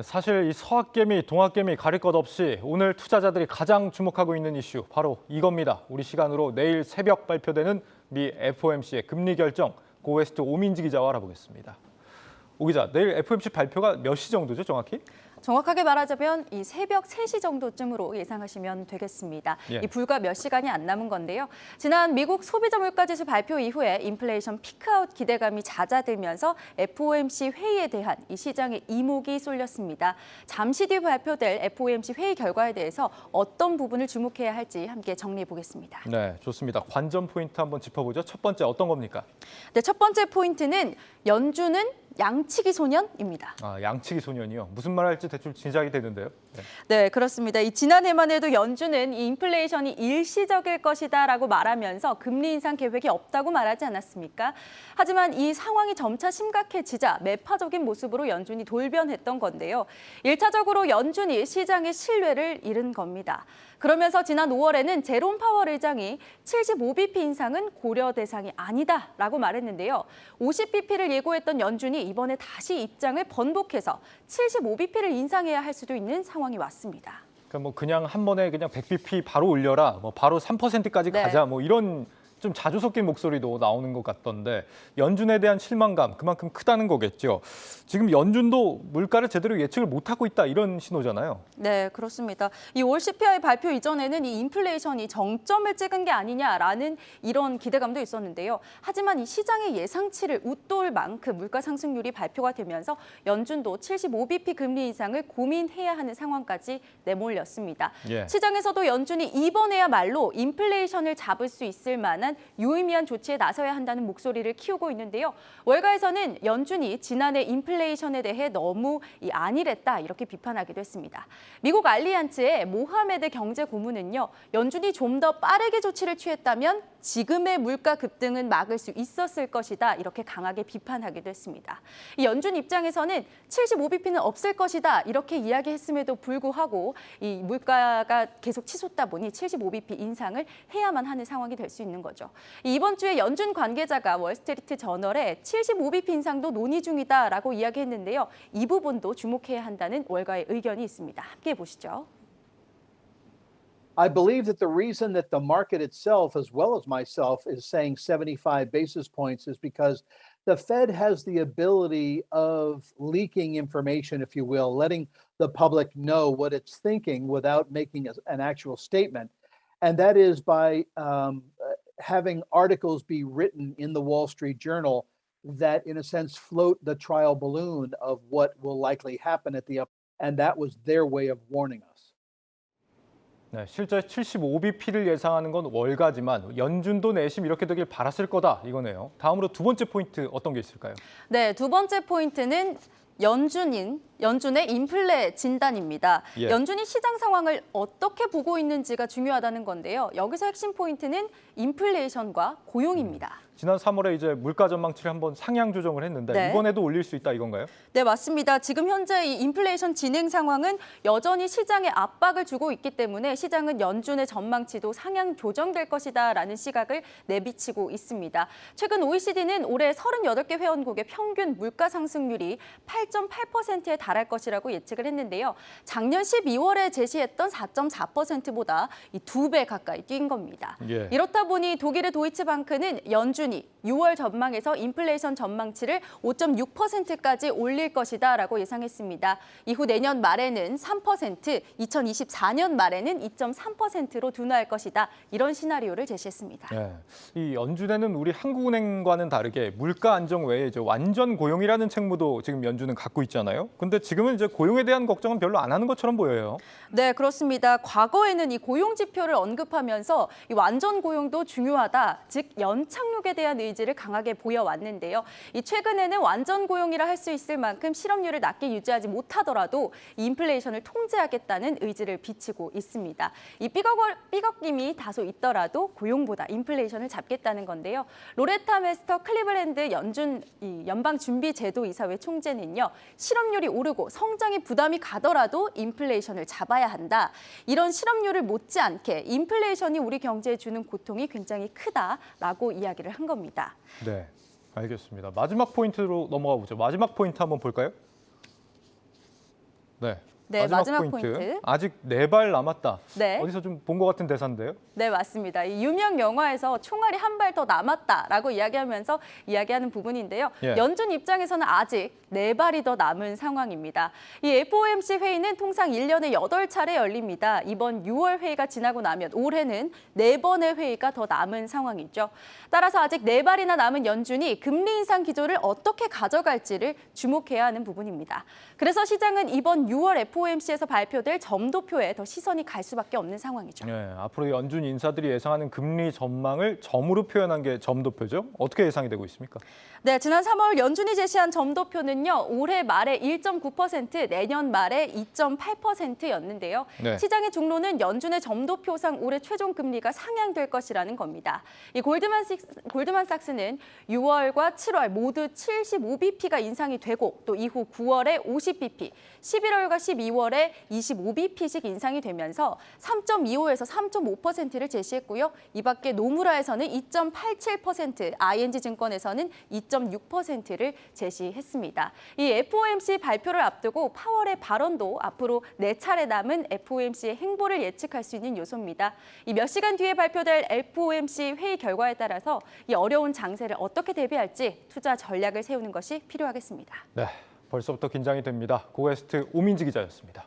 사실 이 서학개미, 동학개미 가릴 것 없이 오늘 투자자들이 가장 주목하고 있는 이슈 바로 이겁니다. 우리 시간으로 내일 새벽 발표되는 미 FOMC의 금리 결정, 고웨스트 오민지 기자와 알아보겠습니다. 오 기자, 내일 FOMC 발표가 몇 시 정도죠, 정확히? 정확하게 말하자면 이 새벽 3시 정도쯤으로 예상하시면 되겠습니다. 예. 이 불과 몇 시간이 안 남은 건데요. 지난 미국 소비자 물가지수 발표 이후에 인플레이션 피크아웃 기대감이 잦아들면서 FOMC 회의에 대한 이 시장의 이목이 쏠렸습니다. 잠시 뒤 발표될 FOMC 회의 결과에 대해서 어떤 부분을 주목해야 할지 함께 정리해 보겠습니다. 네, 좋습니다. 관전 포인트 한번 짚어보죠. 첫 번째 어떤 겁니까? 네, 첫 번째 포인트는 연준은 양치기 소년입니다. 양치기 소년이요. 무슨 말 할지 대충 짐작이 되는데요. 네. 네, 그렇습니다. 이 지난해만 해도 연준은 이 인플레이션이 일시적일 것이다라고 말하면서 금리 인상 계획이 없다고 말하지 않았습니까? 하지만 이 상황이 점차 심각해지자 매파적인 모습으로 연준이 돌변했던 건데요. 1차적으로 연준이 시장의 신뢰를 잃은 겁니다. 그러면서 지난 5월에는 제롬 파월 의장이 75bp 인상은 고려 대상이 아니다라고 말했는데요. 50bp를 예고했던 연준이 이번에 다시 입장을 번복해서 75bp를 인상해야 할 수도 있는 상황이 왔습니다. 그러니까 그냥 한 번에 그냥 100bp 바로 올려라, 바로 3%까지 네. 가자, 이런 좀 자주 섞인 목소리도 나오는 것 같던데 연준에 대한 실망감 그만큼 크다는 거겠죠. 지금 연준도 물가를 제대로 예측을 못하고 있다 이런 신호잖아요. 네, 그렇습니다. 이 올 CPI 발표 이전에는 이 인플레이션이 정점을 찍은 게 아니냐라는 이런 기대감도 있었는데요. 하지만 이 시장의 예상치를 웃돌 만큼 물가 상승률이 발표가 되면서 연준도 75bp 금리 인상을 고민해야 하는 상황까지 내몰렸습니다. 예. 시장에서도 연준이 이번에야말로 인플레이션을 잡을 수 있을 만한 유의미한 조치에 나서야 한다는 목소리를 키우고 있는데요. 월가에서는 연준이 지난해 인플레이션에 대해 너무 안일했다 이렇게 비판하기도 했습니다. 미국 알리안츠의 모하메드 경제고문은요. 연준이 좀 더 빠르게 조치를 취했다면 지금의 물가 급등은 막을 수 있었을 것이다 이렇게 강하게 비판하기도 했습니다. 이 연준 입장에서는 75bp는 없을 것이다 이렇게 이야기했음에도 불구하고 이 물가가 계속 치솟다 보니 75bp 인상을 해야만 하는 상황이 될 수 있는 거죠. 이번 주에 연준 관계자가 월스트리트 저널에 75bp 인상도 논의 중이다라고 이야기했는데요. 이 부분도 주목해야 한다는 월가의 의견이 있습니다. 함께 보시죠. I believe that the reason that the market itself, as well as myself, is saying 75 basis points is because the Fed has the ability of leaking information, if you will, letting the public know what it's thinking without making an actual statement. And that is by having articles be written in the Wall Street Journal that, in a sense, float the trial balloon of what will likely happen at the up. And that was their way of warning us. 네, 실제 75bp를 예상하는 건 월가지만 연준도 내심 이렇게 되길 바랐을 거다 이거네요. 다음으로 두 번째 포인트 어떤 게 있을까요? 네, 두 번째 포인트는 연준의 인플레 진단입니다. 예. 연준이 시장 상황을 어떻게 보고 있는지가 중요하다는 건데요. 여기서 핵심 포인트는 인플레이션과 고용입니다. 지난 3월에 이제 물가 전망치를 한번 상향 조정을 했는데 네. 이번에도 올릴 수 있다 이건가요? 네, 맞습니다. 지금 현재 이 인플레이션 진행 상황은 여전히 시장에 압박을 주고 있기 때문에 시장은 연준의 전망치도 상향 조정될 것이다라는 시각을 내비치고 있습니다. 최근 OECD는 올해 38개 회원국의 평균 물가 상승률이 8.8%에 달할 것이라고 예측을 했는데요. 작년 12월에 제시했던 4.4%보다 이 2배 가까이 뛴 겁니다. 예. 이렇다 보니 독일의 도이치방크는 연준이 6월 전망에서 인플레이션 전망치를 5.6%까지 올릴 것이다라고 예상했습니다. 이후 내년 말에는 3%, 2024년 말에는 2.3%로 둔화할 것이다. 이런 시나리오를 제시했습니다. 네, 이 연준에는 우리 한국은행과는 다르게 물가 안정 외에 이제 완전 고용이라는 책무도 지금 연준은 갖고 있잖아요. 근데 지금은 이제 고용에 대한 걱정은 별로 안 하는 것처럼 보여요. 네, 그렇습니다. 과거에는 이 고용 지표를 언급하면서 이 완전 고용도 중요하다, 즉 연착륙에 대한 의지를 강하게 보여왔는데요. 이 최근에는 완전 고용이라 할 수 있을 만큼 실업률을 낮게 유지하지 못하더라도 이 인플레이션을 통제하겠다는 의지를 비치고 있습니다. 이 삐걱김이 다소 있더라도 고용보다 인플레이션을 잡겠다는 건데요. 로레타 메스터 클리블랜드 연방준비제도이사회 총재는요. 실업률이 오르고 성장에 부담이 가더라도 인플레이션을 잡아야 한다. 이런 실업률을 못지않게 인플레이션이 우리 경제에 주는 고통이 굉장히 크다라고 이야기를 한 겁니다. 네, 알겠습니다. 마지막 포인트로 넘어가 보죠. 마지막 포인트 한번 볼까요? 네. 네, 마지막 포인트. 아직 4발 남았다. 네. 어디서 좀 본 것 같은 대사인데요. 네, 맞습니다. 이 유명 영화에서 총알이 한 발 더 남았다라고 이야기하면서 이야기하는 부분인데요. 예. 연준 입장에서는 아직 4발이 더 남은 상황입니다. 이 FOMC 회의는 통상 1년에 8차례 열립니다. 이번 6월 회의가 지나고 나면 올해는 4번의 회의가 더 남은 상황이죠. 따라서 아직 4발이나 남은 연준이 금리 인상 기조를 어떻게 가져갈지를 주목해야 하는 부분입니다. 그래서 시장은 이번 6월 FOMC에서 발표될 점도표에 더 시선이 갈 수밖에 없는 상황이죠. 네, 앞으로 연준 인사들이 예상하는 금리 전망을 점으로 표현한 게 점도표죠. 어떻게 예상이 되고 있습니까? 네, 지난 3월 연준이 제시한 점도표는요. 올해 말에 1.9%, 내년 말에 2.8%였는데요. 네. 시장의 중로는 연준의 점도표상 올해 최종 금리가 상향될 것이라는 겁니다. 이 골드만삭스는 6월과 7월 모두 75bp가 인상이 되고 또 이후 9월에 50bp, 11월과 12월에 25bp씩 인상이 되면서 3.25에서 3.5%를 제시했고요. 이 밖에 노무라에서는 2.87%, ING증권에서는 2.6%를 제시했습니다. 이 FOMC 발표를 앞두고 파월의 발언도 앞으로 4차례 남은 FOMC의 행보를 예측할 수 있는 요소입니다. 이 몇 시간 뒤에 발표될 FOMC 회의 결과에 따라서 이 어려운 장세를 어떻게 대비할지 투자 전략을 세우는 것이 필요하겠습니다. 네, 벌써부터 긴장이 됩니다. 고웨스트 오민지 기자였습니다.